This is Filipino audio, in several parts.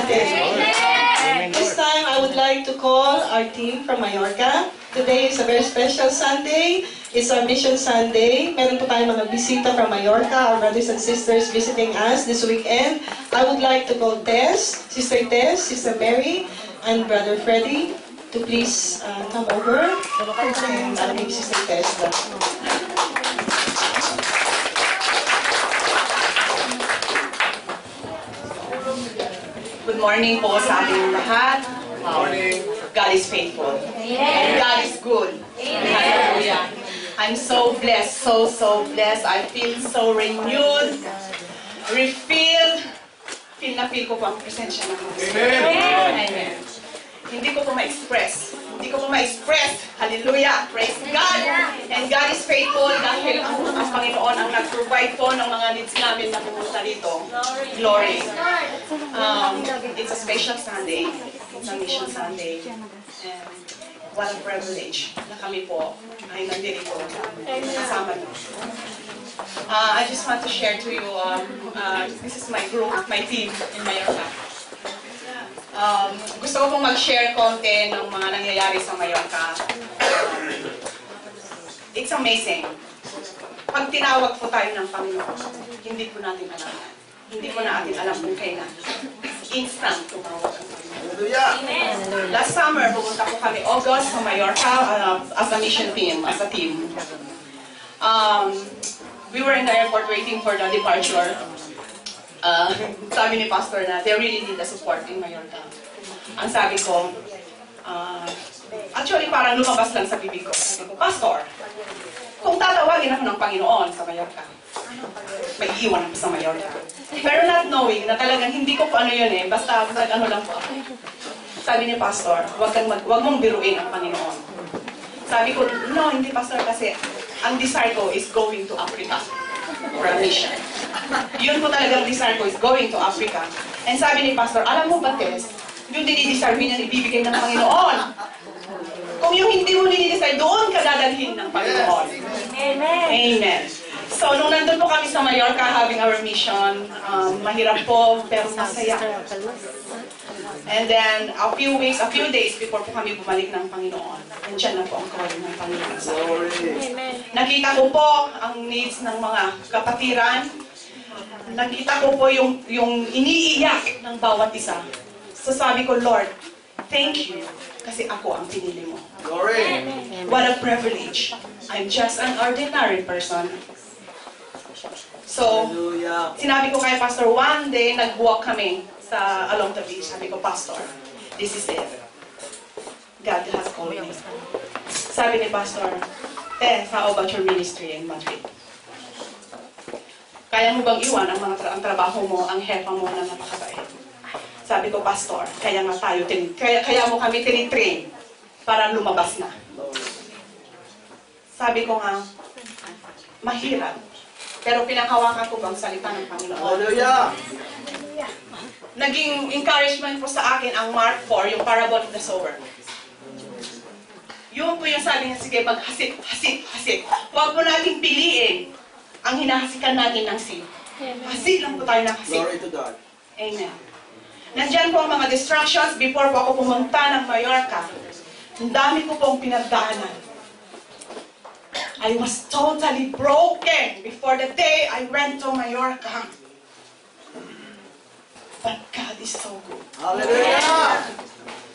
natin. This time, I would like to call our team from Mallorca. Today is a very special Sunday. It's our Mission Sunday. Meron po tayong mga bisita from Mallorca, our brothers and sisters visiting us this weekend. I would like to call Tess, Sister Mary, and Brother Freddy to please come over. And I'll give Sister Tess the... Good morning po sa ating lahat. Morning. God is faithful. And God is good. Hallelujah. I'm so blessed, so blessed. I feel so renewed, refilled. Feel ko po ang presensya ng Diyos. Amen. Hindi ko po ma-express. Hallelujah. Praise God. And God is faithful dahil ang Panginoon ang nag-provide po ng mga needs namin na pumunta dito. Glory. It's a special Sunday. It's a Mission Sunday. And what a privilege na kami po ay nandito kasama niyo. I just want to share to you, this is my group, my team in Mallorca. Gusto ko pong mag-share konti ng mga nangyayari sa Mallorca. It's amazing. Pag tinawag po tayo ng Panginoon, hindi po natin alam. Hindi po natin alam kung kailan. Instant tumawag ang Panginoon. Last summer, pumunta po kami August sa Mallorca as a mission team, as a team. We were in the airport waiting for the departure. Sabi ni Pastor na they really need the support in Mallorca. Ang sabi ko, actually parang lumabas lang sa bibig ko. Sabi ko, Pastor, kung tatawagin ako ng Panginoon sa Mallorca, may iiwan ako sa Mallorca. Pero not knowing na talagang hindi ko po ano yun eh, basta ano lang po ako. Sabi ni Pastor, wag mong biruin ang Panginoon. Sabi ko, no, hindi Pastor kasi ang desire ko is going to Africa for a mission. Yun po talagang desire ko is going to Africa. And sabi ni Pastor, alam mo ba, Tess, yung dinidesire niya ibibigay ng Panginoon. Kung yung hindi mo dinidesire, doon ka dadalhin ng Panginoon. Amen. Amen. So, nung nandun po kami sa Mallorca having our mission, mahirap po, pero masaya. And then, a few days before po kami bumalik ng Panginoon, nandiyan na po ang calling ng Panginoon sa akin. Nakita ko po ang needs ng mga kapatiran. Nakita ko po yung iniiyak ng bawat isa. So sabi ko, Lord, thank you kasi ako ang pinili mo. Glory. What a privilege. I'm just an ordinary person. So, sinabi ko kay Pastor, one day, nag-walk kami along the beach. Sabi ko, Pastor, this is it. God has called me. Sabi ni Pastor, how about your ministry in Madrid? Kaya mo bang iwan ang trabaho mo, ang hepa mo na napakabait? Sabi ko, Pastor, kaya mo kami tinitrain para lumabas na. Sabi ko nga, mahirap. Pero pinanghawakan ko bang salita ng Panginoon? Hallelujah! Naging encouragement po sa akin ang Mark 4, yung parable of the sower. Yun po yung sabi niya, sige, hasik. Huwag mo nating piliin ang hinahasikan natin ng seed. Hasik lang po tayo ng hasik. Glory to God. Amen. Nandyan po ang mga distractions before po ako pumunta ng Mallorca. Ang dami ko pong pinagdaanan. I was totally broken before the day I went to Mallorca. But God is so good. Hallelujah!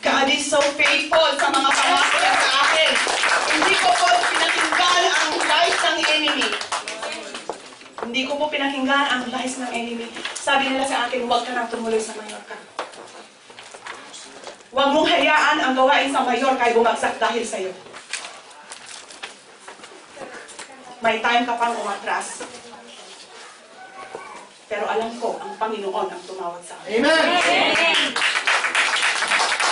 God is so faithful sa mga pangako niya sa akin. Hindi ko po pinakinggan ang lies ng enemy. Hindi ko po pinakinggan ang lies ng enemy. Sabi nila sa akin, huwag ka nang tumuloy sa Mallorca. Huwag mong hayaan ang gawain sa Mallorca ay bumagsak dahil sa iyo. May time ka pang umatras. Pero alam ko, ang Panginoon ang tumawag sa akin. Amen!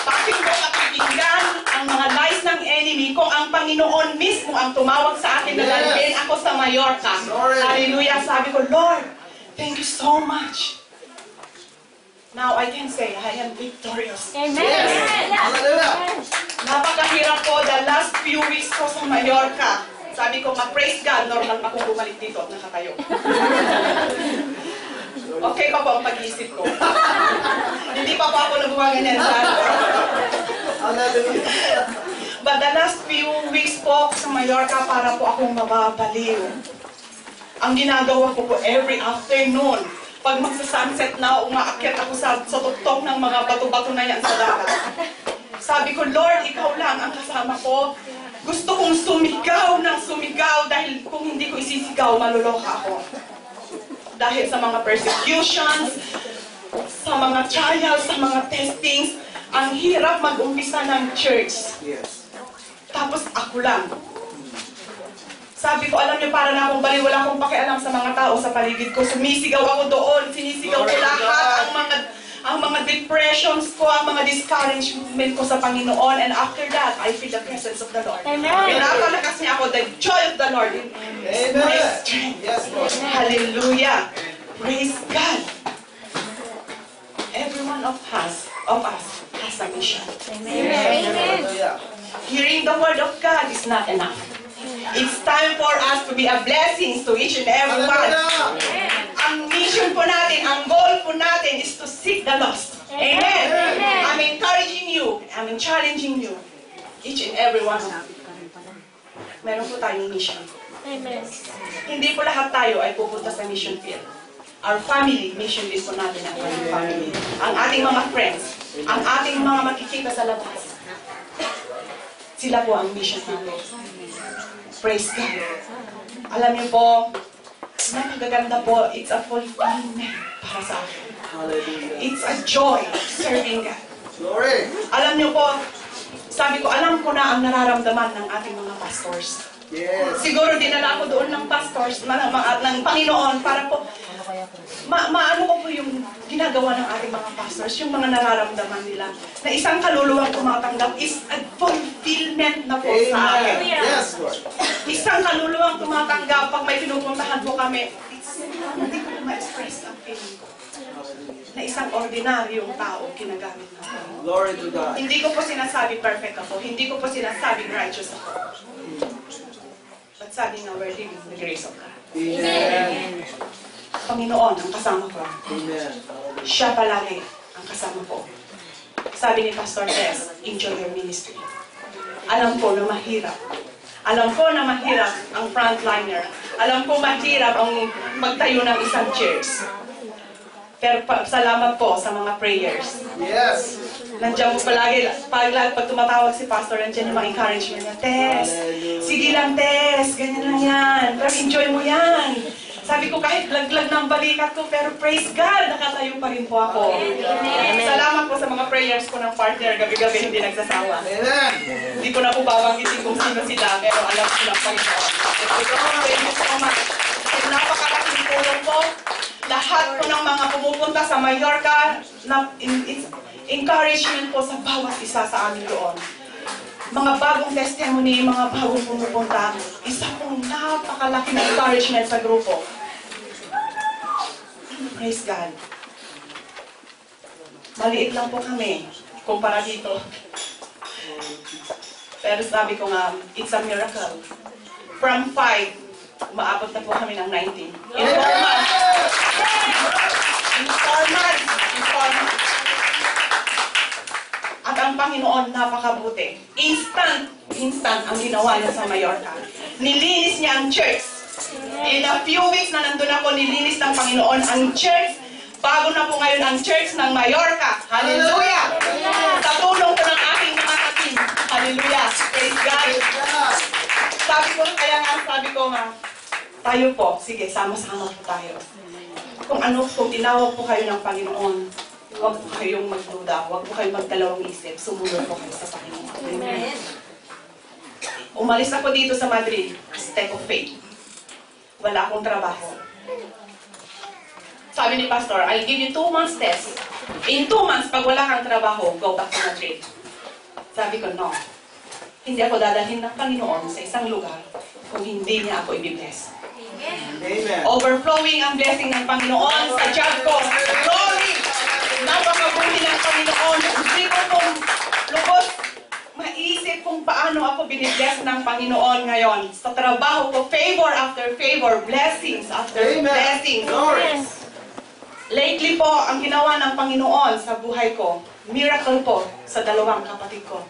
Bakit ko pakikinggan ang mga lies ng enemy kung ang Panginoon mismo ang tumawag sa akin na lalagyan ako sa Mallorca? Hallelujah! Sabi ko, Lord, thank you so much. Now I can say, I am victorious. Amen. Yes. Hallelujah! Napakahirap po the last few weeks ko sa Mallorca. Sabi ko, praise God, normal pa kung bumalik dito at nakatayo. Okay pa po ang pag-iisip ko. Hindi pa po ako tatawagan yan sa Hallelujah. But the last few weeks po sa Mallorca, para po akong mababaliw. Ang ginagawa ko po every afternoon, pag magsa-sunset na, umaakyat ako sa tuktok ng mga bato-bato na yan sa dagat. Sabi ko, Lord, ikaw lang ang kasama ko. Gusto kong sumigaw ng sumigaw dahil kung hindi ko isisigaw, maluloka ako. Dahil sa mga persecutions, sa mga trials, sa mga testings, ang hirap mag-umpisa ng church. Yes. Tapos ako lang. Sabi ko, alam niyo, para na akong baliw, wala akong pakialam sa mga tao sa paligid ko. Sumisigaw ako doon, sinisigaw ko lahat ang mga depressions ko, ang mga discouragement ko sa Panginoon. And after that, I feel the presence of the Lord. Amen. Pinapalakas niya ako, the joy of the Lord. My Amen. strength. Yes, Lord. Hallelujah. Praise God. Every one of us has a mission. Amen. Hallelujah. Hearing the word of God is not enough. It's time for us to be a blessing to each and every one. Hallelujah. Ang mission po natin, ang goal po natin is to seek the lost. Amen. Amen. I'm encouraging you, I'm challenging you, each and every one of you. Meron po tayong mission. Amen. Hindi po lahat tayo ay pupunta sa mission field. Our family, mission din po natin ang ating family. Ang ating mga friends, ang ating mga makikita sa labas. Sila po ang mission natin. Praise God. Alam niyo po, napakaganda po, it's a fulfillment para sa akin. Hallelujah. It's a joy serving God. Glory. Alam niyo po, sabi ko, alam ko na ang nararamdaman ng ating mga pastors. Yes. Siguro dinala ko doon ng pastors, ng Panginoon, para po, maano ko po yung ginagawa ng ating mga pastors, yung mga nararamdaman nila, na isang kaluluwang tumatanggap is a fulfillment na po sa akin. Amen. Yes, Lord. Isang kaluluwang tumatanggap, pag may pinupuntahan po kami, hindi ko ma-express ang feeling ko. Na isang ordinaryong tao ginagamit natin. Glory to God. Hindi ko po sinasabi perfect ako, hindi ko po sinasabi righteous ako. But sabi nga, we're living the grace of God. Amen. Panginoon ang kasama ko. Amen. Siya palagi ang kasama ko. Sabi ni Pastor Tess, enjoy your ministry. Alam ko na mahirap. Alam ko na mahirap ang frontliner. Alam ko mahirap ang magtayo ng isang church. Pero salamat po sa mga prayers. Yes. Nandiyan po palagi, pag tumatawag si Pastor, nandiyan yung mga encouragement niya, Tess, sige lang Tess, ganyan lang yan, pero enjoy mo yan. Sabi ko, kahit laglag ng balikat ko, pero praise God, nakatayo pa rin po ako. Salamat po sa mga prayers ko ng partner, gabi-gabi hindi nagsasawa. Amen. Hindi ko na po babanggitin kung sino sila, pero alam ko lang pa rin po. Thank you so much. Napakalaking tulong po. Lahat po ng mga pumupunta sa Mallorca, it's encouragement po sa bawat isa sa amin doon. Mga bagong testimony, mga bagong pumupunta, isa pong napakalaking encouragement sa grupo. Praise God. Maliit lang po kami, kumpara dito. Pero sabi ko nga, it's a miracle. From 5, umaabot na po kami ng 19. In 4 months. In 4 months. At ang Panginoon napakabuti. Instant ang ginawa niya sa Mallorca. Nilinis niya ang church. In a few weeks na nandun ako, nilinis ng Panginoon ang church. Bago na po ngayon ang church ng Mallorca. Hallelujah! Sa tulong po ng aking mga kapin. Hallelujah! Praise God! Sabi ko nga, tayo po, sige, sama-sama po tayo. Kung tinawag po kayo ng Panginoon, huwag po kayong magduda, huwag po kayong magdalawang isip, sumunod po kayo sa Panginoon. Amen. Umalis ako dito sa Madrid, step of faith. Wala akong trabaho. Sabi ni Pastor, I'll give you 2 months test. In 2 months, pag wala kang trabaho, go back to Madrid. Sabi ko, no. Hindi ako dadalhin ng Panginoon sa isang lugar kung hindi niya ako i-bless. Amen. Overflowing ang blessing ng Panginoon sa job ko. Glory! Napakabuti ng Panginoon. Hindi ko kung lubos maisip kung paano ako binibless ng Panginoon ngayon. Sa trabaho ko, favor after favor, blessings after Amen. blessings. Glory. Lately po, ang ginawa ng Panginoon sa buhay ko, miracle po sa dalawang kapatid ko.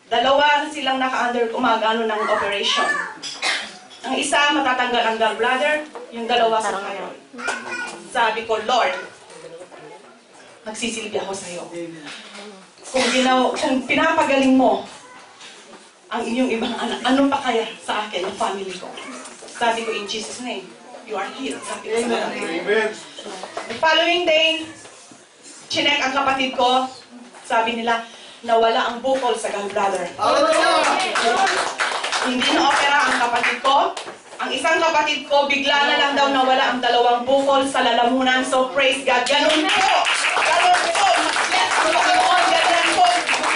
Dalawa na silang gumagano ng operation. Ang isa, matatanggal ang gallbladder, yung dalawa sa kayo. Sabi ko, Lord, magsisilbi ako sa iyo. Kung pinapagaling mo ang inyong ibang anak, ano pa kaya sa akin, ang family ko? Sabi ko, in Jesus' name, you are healed. Sabi ko sa mga. Amen. The following day, chinek ang kapatid ko, sabi nila, nawala ang bukol sa gallbladder. Hallelujah. Hindi na-opera ang kapatid ko. Ang isang kapatid ko, bigla na lang daw nawala ang dalawang bukol sa lalamunan. So, praise God. Ganun po. Ganun po. Yes, ang Panginoon. Ganun po.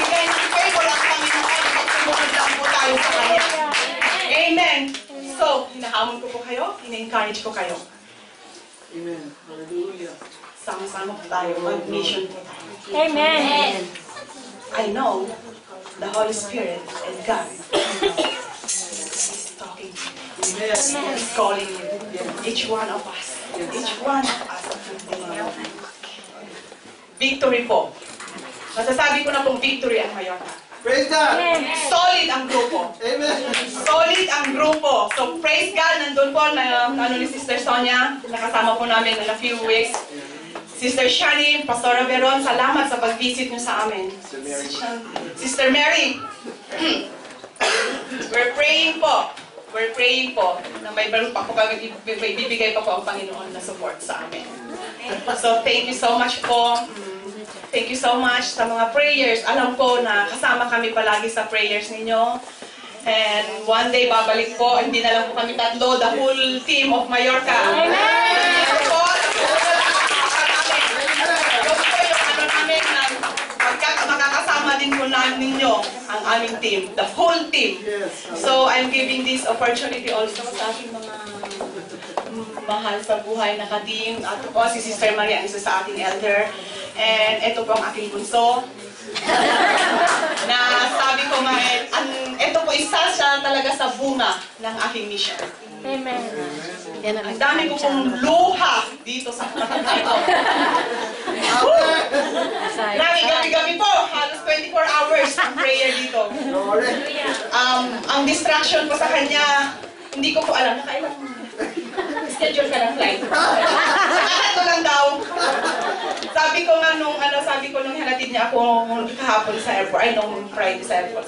Bigay ng favor ang Panginoon. Pagsumunod lang po tayo sa Kanya. Amen. So, hinahamon ko po kayo. Hina-encourage ko kayo. Amen. Hallelujah. Sama-sama po tayo. Mag-mission po tayo. Amen. I know the Holy Spirit and God is talking to you. Amen. He's calling you. Each one of us. Each one of us. Victory po. Masasabi ko na pong victory ang Mallorca. Praise God. Solid ang grupo. Amen. Solid ang grupo. So praise God, nandun po na ni Sister Sonia. Nakasama po namin in a few weeks. Sister Shani, Pastora Veron, salamat sa pag-visit niyo sa amin. Sister Mary, we're praying po. We're praying po na may bibigay pa po ang Panginoon na support sa amin. So thank you so much po. Thank you so much sa mga prayers. Alam ko na kasama kami palagi sa prayers ninyo. And one day babalik po, hindi na lang po kami tatlo, the whole team of Mallorca. Amen! Po, makakasama din po ninyo ang aming team, the whole team. So, I'm giving this opportunity also sa aking mga mahal sa buhay na ka-team. At po si Sister Maria, isa sa ating elder. And ito po ang aking bunso. Na sabi ko nga, ito po isa siya talaga sa bunga ng aking mission. Amen. Ang dami ko pong luha dito sa kapatid ko. Dami, gabi-gabi po. Halos 24 hours ang prayer dito. Ang distraction ko sa kanya, hindi ko po alam. Nakailang schedule ka ng flight. Ito lang daw. Sabi ko nung hinatid niya ako kahapon sa airport, ay nung Friday sa airport,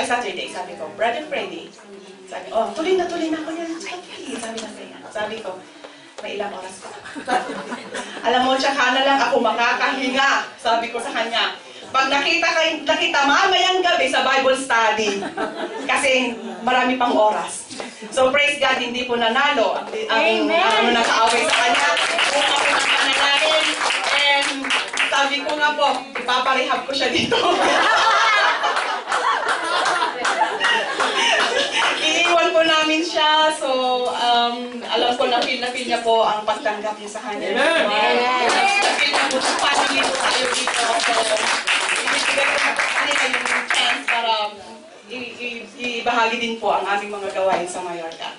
Saturday, sabi ko, Brother Friday, sabi, tuloy na ako yan. Sabi na kanya. Sabi ko, may ilang oras pa. Alam mo, tsaka na lang ako makakahinga. Sabi ko sa kanya, pag nakita mamayang gabi sa Bible study, kasi marami pang oras. So praise God, hindi po nanalo ang nakaaway sa kanya. Kung ako ng panalangin, and sabi ko nga po, ipaparehab ko siya dito. Iiwan po namin siya, so alam ko na feel niya po ang pagtanggap niya sa kanya. Na-feel niya po sa family po tayo dito. So, ibigay ko na po sa kanila yung chance para ibahagi din po ang aming mga gawain sa Mallorca.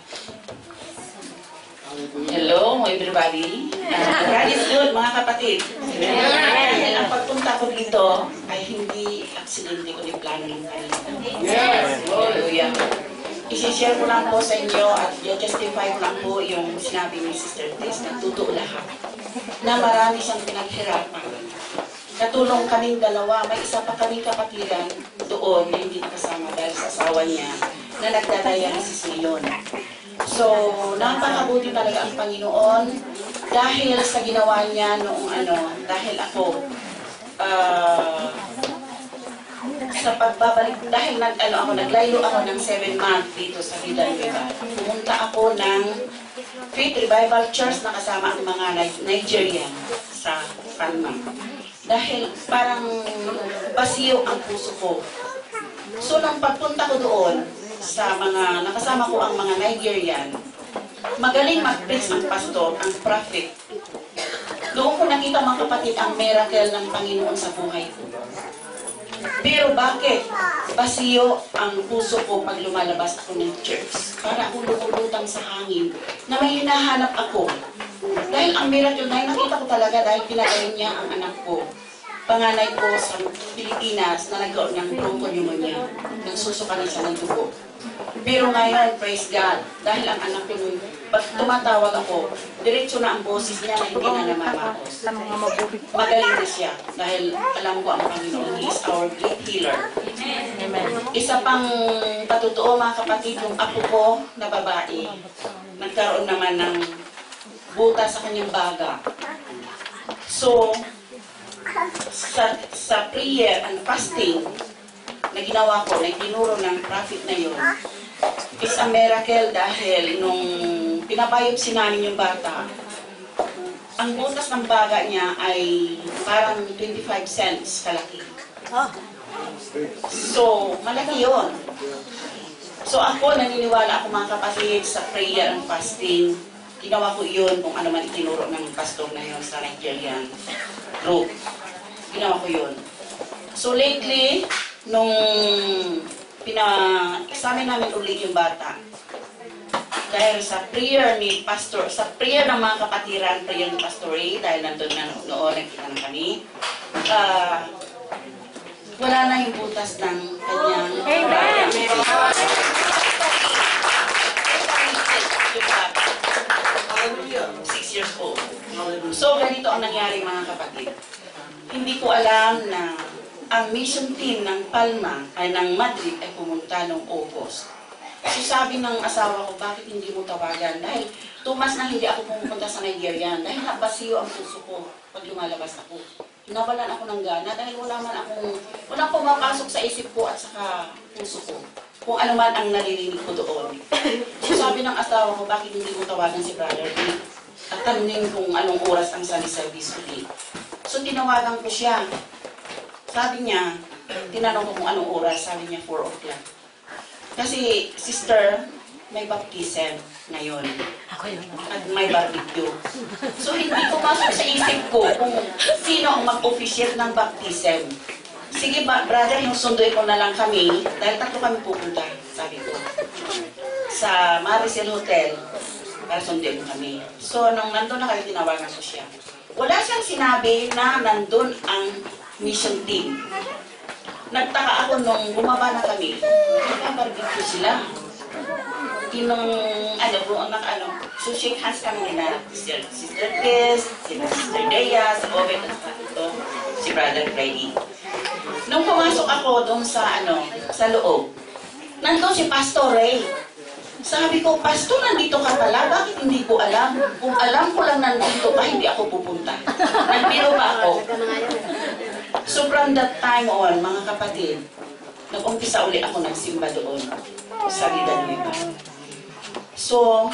Hello everybody. God is good mga kapatid. Dahil ang pagpunta ko dito ay hindi aksidente ko ni plano ng kanila. Hallelujah. I-share ko lang po sa inyo at i-justify ko lang po yung sinabi ni Sister Tess na totoo lahat. Na marami siyang pinaghirapan. Katulong kaming dalawa, may isa pa kaming kapatiran doon na hindi nakasama dahil sa asawa niya na nagdadialysis ngayon. So, napakabuti talaga ang Panginoon dahil sa ginawa niya noong dahil ako sa pagbabalik, dahil naglaylo ako ng 7 months dito sa Villanueva. Pumunta ako ng Faith Revival Church na kasama ang mga Nigerian sa Panama. Dahil parang basiyo ang puso ko. So, nung pagpunta ko doon, sa mga, nakasama ko ang mga Nigerian, magaling mag-preach ang pastor, ang prophet. Doon ko nakita mga kapatid ang miracle ng Panginoon sa buhay ko. Pero bakit? Basiyo ang puso ko pag lumalabas ako ng church. Para akong lumulutang sa hangin na may hinahanap ako Dahil ang miracle na yun, nakita ko talaga dahil pinakain niya ang anak ko. Panganay ko sa Pilipinas na nagkaroon ng bronchopneumonia. Nagsusukanan siya ng dugo. Pero ngayon, praise God, dahil ang anak ko nun, pag tumatawag ako, diretso na ang boses niya na hindi na namamakos. Magaling na siya dahil alam ko ang Panginoon, He is our great healer. Isa pang patotoo mga kapatid, yung apo ko na babae, nagkaroon naman ng buta sa kanyang baga. So, sa prayer and fasting na ginawa ko, na tinuro ng prophet na yun, is a miracle dahil nung pinabiopsy namin yung bata, ang butas ng baga niya ay parang 25 cents kalaki. So, malaki yun. So ako, naniniwala ako mga kapatid sa prayer and fasting. Ginawa ko yun kung ano man itinuro ng pastor na yun sa Nigerian group. Ginawa ko yun. So lately, nung examine namin ulit yung bata, dahil sa prayer ni pastor, sa prayer ng mga kapatiran, prayer ni Pastor Ray, dahil nandun na noon, nagkita na kami, wala na yung butas ng kanyang Amen. Hallelujah. 6 years old. Hallelujah. So, ganito ang nangyari mga kapatid. Hindi ko alam na ang mission team ng Palma ay ng Madrid ay pumunta noong August. So sabi ng asawa ko, bakit hindi mo tawagan? Dahil 2 months na hindi ako pumunta sa Nigeria. Dahil nabasiyo ang puso ko pag lumalabas ako. Nawalan ako ng gana dahil walang pumapasok sa isip ko at saka puso ko. Kung ano man ang naririnig ko doon. So sabi ng asawa ko, bakit hindi mo tawagan si Brother Lee? At tanungin kung anong oras ang Sunday service ulit. So tinawagan ko siya. Sabi niya, tinanong ko kung anong oras, sabi niya 4 o'clock. Kasi, sister, may baptism ngayon. At may barbecue. So, hindi ko masok sa isip ko kung sino ang mag-officiate ng baptism. Sige ba, brother, yung sundoy ko na lang kami, dahil 3 kami pupunta, sabi ko. Sa Maricel Hotel, para sundoy mo kami. So, nung nandun na kayo, tinawagan ko siya. Wala siyang sinabi na nandun ang mission team. Nagtaka ako nung bumaba na kami. Nagka-barbecue sila. So shake hands kami na Sister Tess, si Sister Dea, si Obet, at si Brother Freddy. Nung pumasok ako doon sa loob, nandun si Pastor Ray. Sabi ko, Pastor, nandito ka pala? Bakit hindi ko alam? Kung alam ko lang nandito ka, hindi ako pupunta. Nagpiro pa ako. So from that time on, mga kapatid, nag-umpisa uli ako nagsimba doon sa Villanueva. So,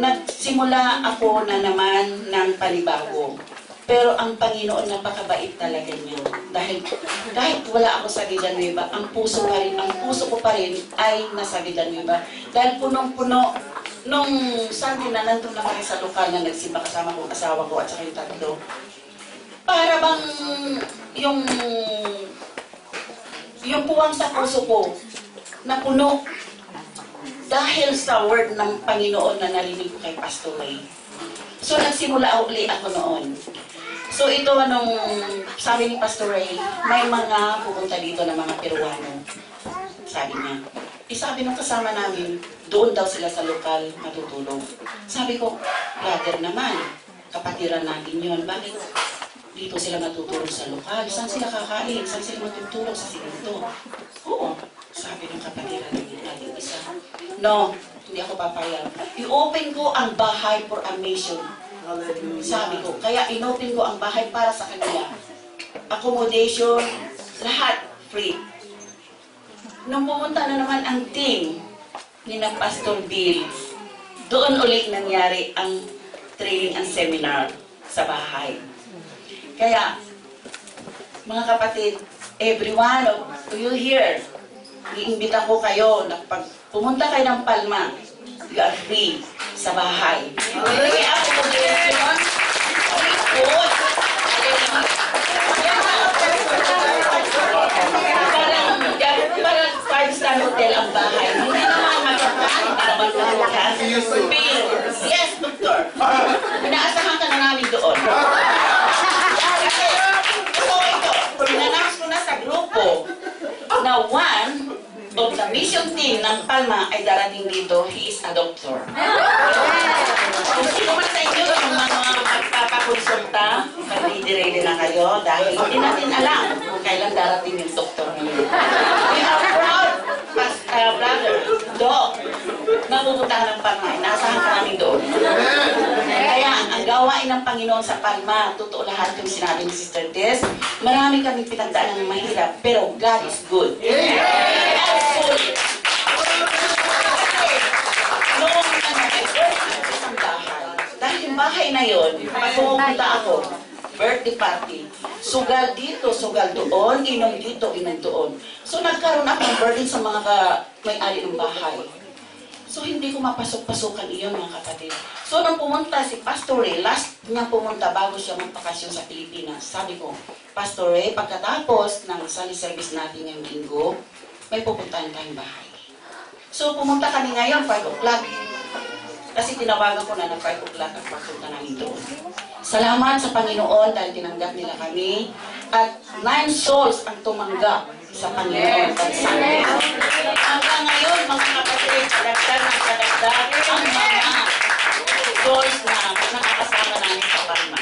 nagsimula ako na naman ng panibago. Pero ang Panginoon, napakabait talaga niya. Dahil kahit wala ako sa Villanueva, ang puso ko pa rin ay nasa Villanueva. Dahil punong-puno, nung Sunday na nandun na kami sa lokal na nagsimba kasama ko, asawa ko at saka yung 3. Para bang yung puwang sa puso ko na puno dahil sa word ng Panginoon na narinig ko kay Pastor Ray. So nagsimula uli ako noon. So ito nung sabi ni Pastor Ray, may mga pupunta dito na mga Peruano. Sabi niya. Sabi nung kasama namin, doon daw sila sa lokal matutulog. Sabi ko, brother naman, kapatiran natin yun. Bakit dito sila matutulog sa lokal? Saan sila kakain? Saan sila matutulog sa silinto? Oo, sabi ng kapatiran natin isa. No, hindi ako papayag. I-open ko ang bahay for a mission. Sabi ko, kaya in-open ko ang bahay para sa kanila. Accommodation, lahat free. Nung pumunta na naman ang team ni na Pastor Bill, doon ulit nangyari ang training and seminar sa bahay. Kaya, mga kapatid, everyone of you here, iimbita ko kayo na pag pumunta kayo ng Palma, you are free sa bahay. Kaya ako mag-reaction, parang 5-star hotel ang bahay. Hindi naman magkakain, hindi naman magkakain. Yes, doctor. mission team ng Palma ay darating dito. He is a doctor. Kung sino man sa inyo yung mga magpapakonsulta, mag-ready na kayo dahil hindi natin alam kung kailan darating yung doktor ngayon. We are proud, brother, Doc, mapupuntahan ng Palma. Naasahan ka namin doon. Kaya ang gawain ng Panginoon sa Palma, totoo lahat yung sinabi ni Sister Tess, marami kami pinagdaan ng mahirap, pero God is good. Absolutely. Noong isang bahay, dahil yung bahay na yun, pag pumunta ako, birthday party, sugal dito, sugal doon, inom dito, inom doon. So nagkaroon ako ng burden sa mga may-ari ng bahay. So hindi ko mapasok-pasukan iyon mga kapatid. So nung pumunta si Pastor Ray, last niya pumunta bago siya magpakasyon sa Pilipinas, sabi ko, Pastor Ray, pagkatapos ng Sunday service natin ngayong linggo, may pupuntahan tayong bahay. So pumunta kami ngayon, 5 o'clock. Kasi tinawagan ko na ng 5 o'clock ang pagpunta namin doon. Salamat sa Panginoon dahil tinanggap nila kami. At 9 souls ang tumanggap sa Panginoon at Sunday. Hanggang ngayon, mga kapatid, kadagdag ng kadagdag ang mga souls na nakakasama namin sa Palma.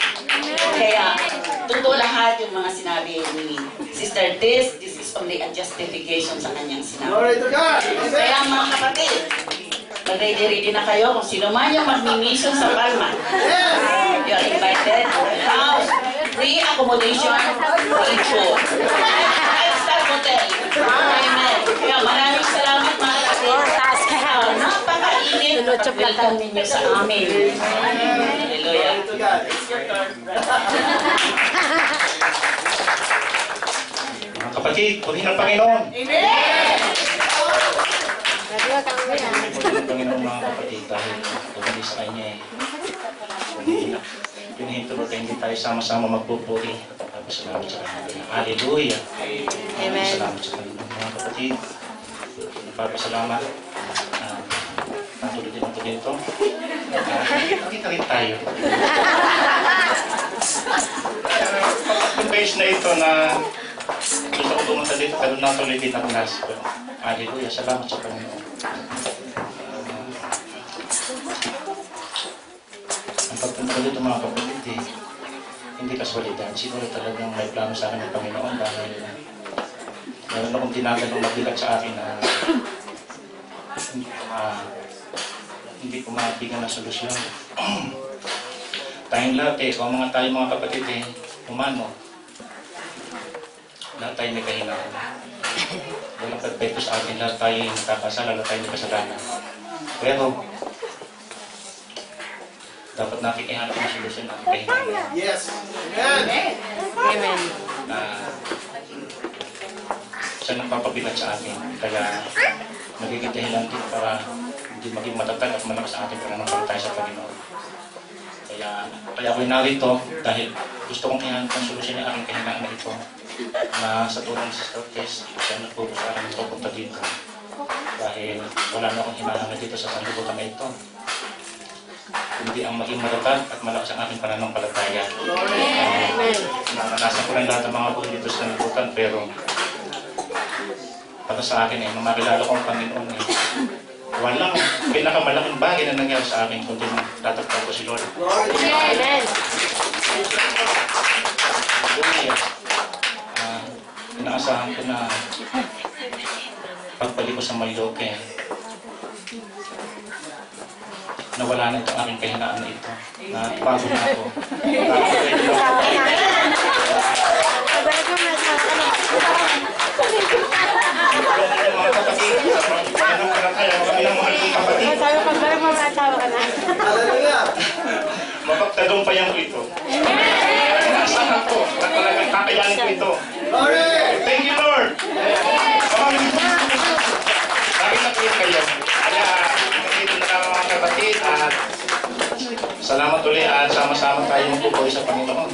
Kaya, totoo lahat yung mga sinabi ni Sister Tess, this is only a justification sa kanyang sinabi. Glory to God. Kaya mga kapatid, mag-ready na kayo kung sino man yung mag-mission sa Palma. You are invited to the house, free accommodation, free food. 5-star hotel. Amen. Kaya maraming salamat mga kapatid. Napakainit. Welcome ninyo sa amin. Hallelujah. Glory to God. Mga kapatid, purihin ang Panginoon. Amen! Purihin ang Panginoon mga kapatid dahil tumuli sa Kanya eh. Pinahintulot ay hindi tayo sama-sama magpupuri. Salamat sa Kanya. Hallelujah. Amen. Salamat sa Panginoon mga kapatid. Nagpapasalamat. Natuloy din ako dito. Nakita rin tayo. Yung page na ito na gusto ko pumunta dito pero natuloy din ang last. Hallelujah. Salamat sa Panginoon. Ang pagpunta dito mga kapatid hindi kasualidad. Siguro talagang may plano sa akin ng Panginoon dahil meron akong tinatanong mabigat sa akin na hindi ko mabigyan ng solusyon. Tayong lahat kung mga kapatid umano, lahat tayo may kahinaan. Walang perfecto sa atin, lahat tayo nakakasala, lahat tayo may kasalanan. Pero, dapat nakikihanap ng solusyon ang kahinaan. Yes. Amen. Amen. Siya nagpapabigat sa atin, kaya magiging dahilan din para hindi maging matatag at malakas ang ating pananampalataya sa Panginoon. Kaya ako'y narito dahil gusto kong ihanap ng solusyon ng aking kahinaan na ito na sa tulong ni Sister Tess, siya nagpupos sa akin pupunta dito dahil wala na akong hinahangad dito sa sanlibutan na ito. Kundi ang maging matatag at malakas ang aking pananampalataya. Naranasan ko rin lahat ng mga buhay dito sa sanlibutan pero para sa akin makilala ko ang Panginoon walang pinakamalaking bagay na nangyari sa akin kundi tatagpuan ko si Lord. Amen. Hallelujah. Inaasahan ko na pagbalik ko sa Maylooke na wala na itong aking kahinaan na ito. Na pagod na ako. Mga kapatid, kami ng mahal kong kapatid. Sabi ko, pag mag-asawa ka na. Hallelujah. Mapagtagumpayan ko ito. Inaasahan ko na talagang kakayanin ko ito. Glory. Thank you, Lord! Bakit na po kayo? Kaya, dito na lang mga kapatid at salamat ulit at sama-sama tayong pupuri sa Panginoon.